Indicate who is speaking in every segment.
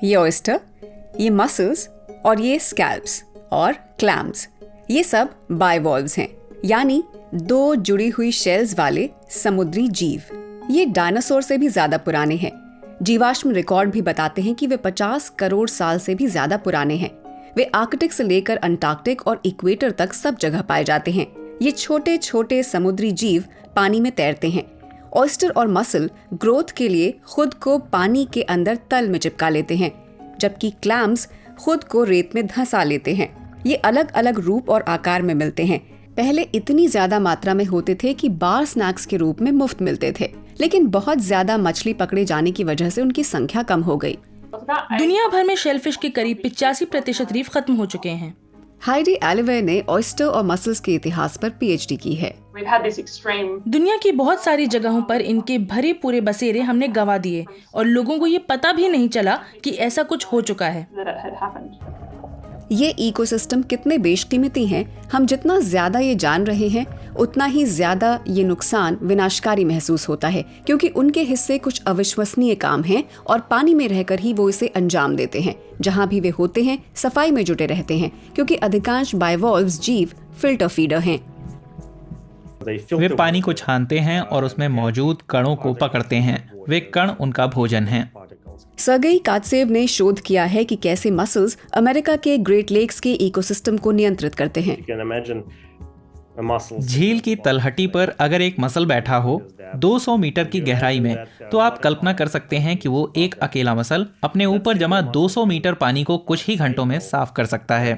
Speaker 1: ये ऑयस्टर, ये मसल्स और ये स्कैल्प्स और क्लैम्स, ये सब बाइवॉल्व्स हैं, यानी दो जुड़ी हुई शेल्स वाले समुद्री जीव। ये डायनासोर से भी ज्यादा पुराने हैं। जीवाश्म रिकॉर्ड भी बताते हैं कि वे 50 करोड़ साल से भी ज्यादा पुराने हैं। वे आर्कटिक से लेकर अंटार्कटिक और इक्वेटर तक सब जगह पाए जाते हैं। ये छोटे छोटे समुद्री जीव पानी में तैरते हैं। ऑयस्टर और मसल ग्रोथ के लिए खुद को पानी के अंदर तल में चिपका लेते हैं, जबकि क्लैम्स खुद को रेत में धंसा लेते हैं। ये अलग अलग रूप और आकार में मिलते हैं। पहले इतनी ज्यादा मात्रा में होते थे कि बार स्नैक्स के रूप में मुफ्त मिलते थे, लेकिन बहुत ज्यादा मछली पकड़े जाने की वजह से उनकी संख्या कम हो गई।
Speaker 2: दुनिया भर में शेलफिश के करीब 85% रीफ खत्म हो चुके हैं।
Speaker 1: हाइडी एलिवे ने ऑयस्टर और मसल्स के इतिहास पर पीएचडी की है।
Speaker 2: दुनिया की बहुत सारी जगहों पर इनके भरे पूरे बसेरे हमने गंवा दिए और लोगों को ये पता भी नहीं चला कि ऐसा कुछ हो चुका है।
Speaker 1: ये इकोसिस्टम कितने बेशकीमती हैं, हम जितना ज्यादा ये जान रहे हैं उतना ही ज्यादा ये नुकसान विनाशकारी महसूस होता है, क्योंकि उनके हिस्से कुछ अविश्वसनीय काम हैं और पानी में रहकर ही वो इसे अंजाम देते हैं। जहाँ भी वे होते हैं सफाई में जुटे रहते हैं, क्योंकि अधिकांश बाइवॉल्व्स जीव फिल्टर फीडर हैं।
Speaker 3: वे पानी को छानते हैं और उसमें मौजूद कणों को पकड़ते हैं। वे कण उनका भोजन हैं।
Speaker 1: सर्गेई कात्सेव ने शोध किया है कि कैसे मसल्स अमेरिका के ग्रेट लेक्स के इकोसिस्टम को नियंत्रित करते हैं।
Speaker 3: झील की तलहटी पर अगर एक मसल बैठा हो 200 मीटर की गहराई में, तो आप कल्पना कर सकते हैं कि वो एक अकेला मसल अपने ऊपर जमा 200 मीटर पानी को कुछ ही घंटों में साफ कर सकता है।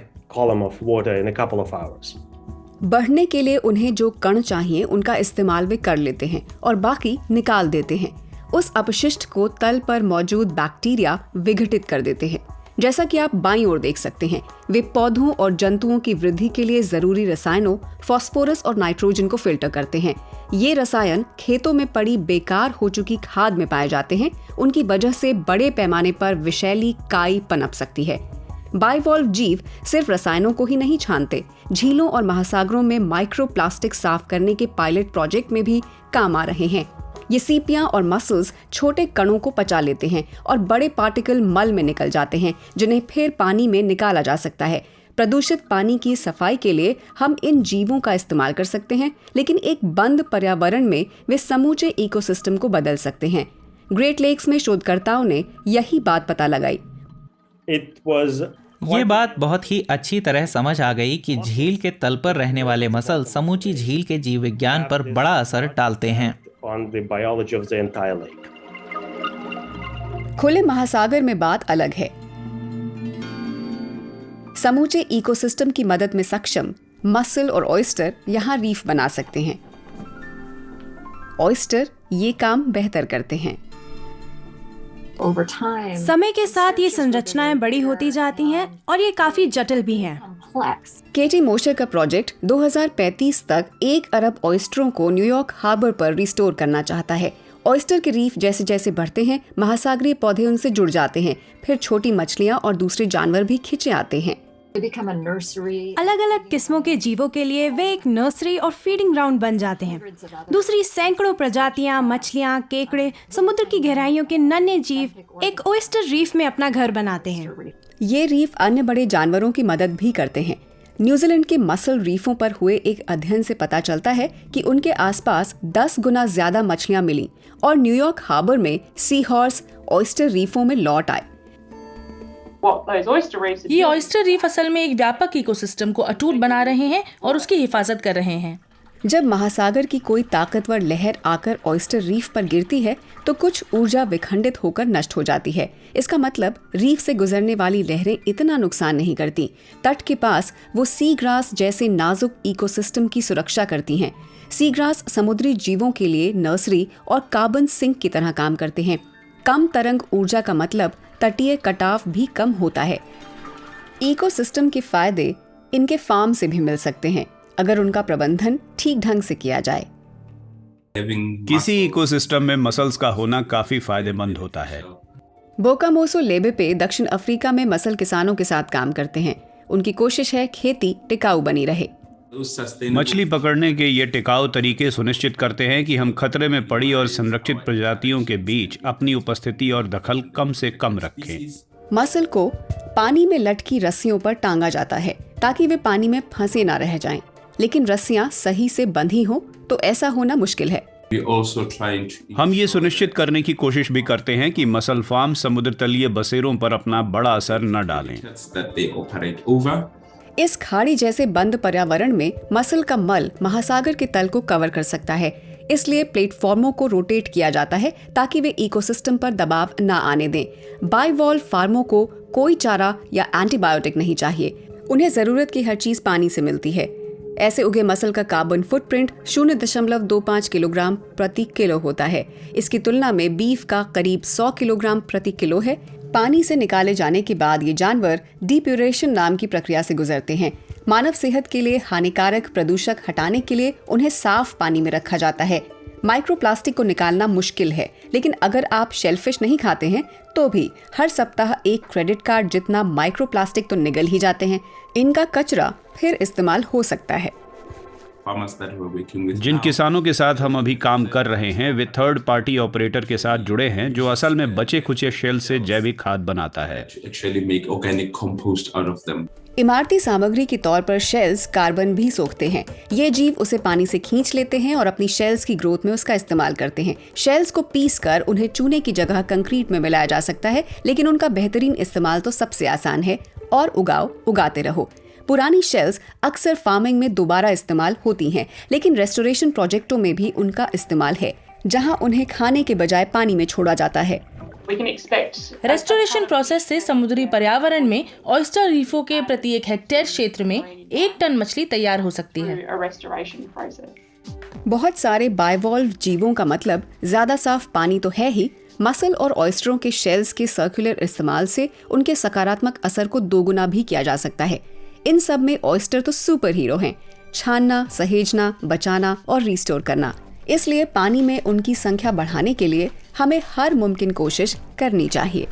Speaker 1: बढ़ने के लिए उन्हें जो कण चाहिए उनका इस्तेमाल वे कर लेते हैं और बाकी निकाल देते हैं। उस अपशिष्ट को तल पर मौजूद बैक्टीरिया विघटित कर देते हैं। जैसा कि आप बाईं ओर देख सकते हैं, वे पौधों और जंतुओं की वृद्धि के लिए जरूरी रसायनों फास्फोरस और नाइट्रोजन को फिल्टर करते हैं। ये रसायन खेतों में पड़ी बेकार हो चुकी खाद में पाए जाते हैं। उनकी वजह से बड़े पैमाने पर विषैली काई पनप सकती है। बाइवॉल्व जीव सिर्फ रसायनों को ही नहीं छानते, झीलों और महासागरों में माइक्रोप्लास्टिक साफ करने के पायलट प्रोजेक्ट में भी काम आ रहे हैं। ये सीपियां और मसल्स छोटे कणों को पचा लेते हैं और बड़े पार्टिकल मल में निकल जाते हैं, जिन्हें फिर पानी में निकाला जा सकता है। प्रदूषित पानी की सफाई के लिए हम इन जीवों का इस्तेमाल कर सकते हैं, लेकिन एक बंद पर्यावरण में वे समूचे इकोसिस्टम को बदल सकते हैं। ग्रेट लेक्स में शोधकर्ताओं ने यही बात पता लगाई।
Speaker 3: ये बात बहुत ही अच्छी तरह समझ आ गई कि झील के तल पर रहने वाले मसल समूची झील के जीव विज्ञान पर बड़ा असर डालते हैं।
Speaker 1: खुले महासागर में बात अलग है। समूचे इकोसिस्टम की मदद में सक्षम मसल और ऑयस्टर यहाँ रीफ बना सकते हैं। ऑयस्टर ये काम बेहतर करते हैं।
Speaker 4: समय के साथ ये संरचनाएं बड़ी होती जाती हैं और ये काफी जटिल भी हैं।
Speaker 1: केटी मोशर का प्रोजेक्ट 2035 तक 1 अरब ऑयस्टरों को न्यूयॉर्क हार्बर पर रिस्टोर करना चाहता है। ऑयस्टर के रीफ जैसे जैसे बढ़ते हैं, महासागरीय पौधे उनसे जुड़ जाते हैं, फिर छोटी मछलियां और दूसरे जानवर भी खिंचे आते हैं।
Speaker 4: अलग अलग किस्मों के जीवों के लिए वे एक नर्सरी और फीडिंग ग्राउंड बन जाते हैं। दूसरी सैकड़ों प्रजातियां, मछलियां, केकड़े, समुद्र की गहराइयों के नन्हे जीव एक ऑयस्टर रीफ में अपना घर बनाते हैं।
Speaker 1: ये रीफ अन्य बड़े जानवरों की मदद भी करते हैं। न्यूजीलैंड के मसल रीफों पर हुए एक अध्ययन से पता चलता है कि उनके आसपास 10 गुना ज्यादा मछलियां मिली और न्यूयॉर्क हार्बर में सी हॉर्स ऑयस्टर रीफों में लौट आए।
Speaker 2: ये ऑयस्टर रीफ असल में एक व्यापक इकोसिस्टम को अटूट बना रहे हैं और उसकी हिफाजत कर रहे हैं।
Speaker 1: जब महासागर की कोई ताकतवर लहर आकर ऑयस्टर रीफ पर गिरती है तो कुछ ऊर्जा विखंडित होकर नष्ट हो जाती है। इसका मतलब रीफ से गुजरने वाली लहरें इतना नुकसान नहीं करती। तट के पास वो सी ग्रास जैसे नाजुक इकोसिस्टम की सुरक्षा करती हैं। सी ग्रास समुद्री जीवों के लिए नर्सरी और कार्बन सिंक की तरह काम करते हैं। कम तरंग ऊर्जा का मतलब तटीय कटाव भी कम होता है। इकोसिस्टम के फायदे इनके फार्म से भी मिल सकते हैं अगर उनका प्रबंधन ठीक ढंग से किया जाए।
Speaker 5: किसी इकोसिस्टम में मसल्स का होना काफी फायदेमंद होता है।
Speaker 1: बोकामोसो लेबेपे दक्षिण अफ्रीका में मसल किसानों के साथ काम करते हैं। उनकी कोशिश है खेती टिकाऊ बनी रहे।
Speaker 5: मछली पकड़ने के ये टिकाऊ तरीके सुनिश्चित करते हैं कि हम खतरे में पड़ी और संरक्षित प्रजातियों के बीच अपनी उपस्थिति और दखल कम से कम रखें।
Speaker 1: मसल को पानी में लटकी रस्सियों पर टांगा जाता है ताकि वे पानी में फंसे ना रह जाएं। लेकिन रस्सियां सही से बंधी हों तो ऐसा होना मुश्किल है।
Speaker 5: हम ये सुनिश्चित करने की कोशिश भी करते हैं कि मसल फार्म समुद्र तलीय बसेरों पर अपना बड़ा असर न डालें।
Speaker 1: इस खाड़ी जैसे बंद पर्यावरण में मसल का मल महासागर के तल को कवर कर सकता है, इसलिए प्लेटफॉर्मों को रोटेट किया जाता है ताकि वे इकोसिस्टम पर दबाव न आने दें। बाइवॉल्व फार्मों को कोई चारा या एंटीबायोटिक नहीं चाहिए, उन्हें जरूरत की हर चीज पानी से मिलती है। ऐसे उगे मसल का कार्बन फुटप्रिंट 0.25 किलोग्राम प्रति किलो होता है। इसकी तुलना में बीफ का करीब 100 किलोग्राम प्रति किलो है। पानी से निकाले जाने के बाद ये जानवर डीप्यूरेशन नाम की प्रक्रिया से गुजरते हैं। मानव सेहत के लिए हानिकारक प्रदूषक हटाने के लिए उन्हें साफ पानी में रखा जाता है। माइक्रोप्लास्टिक को निकालना मुश्किल है, लेकिन अगर आप शेलफिश नहीं खाते हैं तो भी हर सप्ताह एक क्रेडिट कार्ड जितना माइक्रोप्लास्टिक तो निगल ही जाते हैं। इनका कचरा फिर इस्तेमाल हो सकता है।
Speaker 5: जिन किसानों के साथ हम अभी काम कर रहे हैं वे थर्ड पार्टी ऑपरेटर के साथ जुड़े हैं जो असल में बचे खुचे शेल से जैविक खाद बनाता है।
Speaker 1: इमारती सामग्री के तौर पर शेल्स कार्बन भी सोखते हैं। ये जीव उसे पानी से खींच लेते हैं और अपनी शेल्स की ग्रोथ में उसका इस्तेमाल करते हैं। शेल्स को पीसकर उन्हें चूने की जगह कंक्रीट में मिलाया जा सकता है, लेकिन उनका बेहतरीन इस्तेमाल तो सबसे आसान है, और उगाते रहो। पुरानी शेल्स अक्सर फार्मिंग में दोबारा इस्तेमाल होती हैं, लेकिन रेस्टोरेशन प्रोजेक्टों में भी उनका इस्तेमाल है, जहां उन्हें खाने के बजाय पानी में छोड़ा जाता है।
Speaker 2: रेस्टोरेशन प्रोसेस से समुद्री पर्यावरण में ऑयस्टर रीफों के प्रति 1 हेक्टेयर क्षेत्र में 1 टन मछली तैयार हो सकती है।
Speaker 1: बहुत सारे बाइवॉल्व जीवों का मतलब ज्यादा साफ पानी तो है ही, मसल और ऑयस्टरों के शेल्स के सर्कुलर इस्तेमाल से उनके सकारात्मक असर को दोगुना भी किया जा सकता है। इन सब में ऑयस्टर तो सुपर हीरो हैं, छानना, सहेजना, बचाना और रिस्टोर करना। इसलिए पानी में उनकी संख्या बढ़ाने के लिए हमें हर मुमकिन कोशिश करनी चाहिए।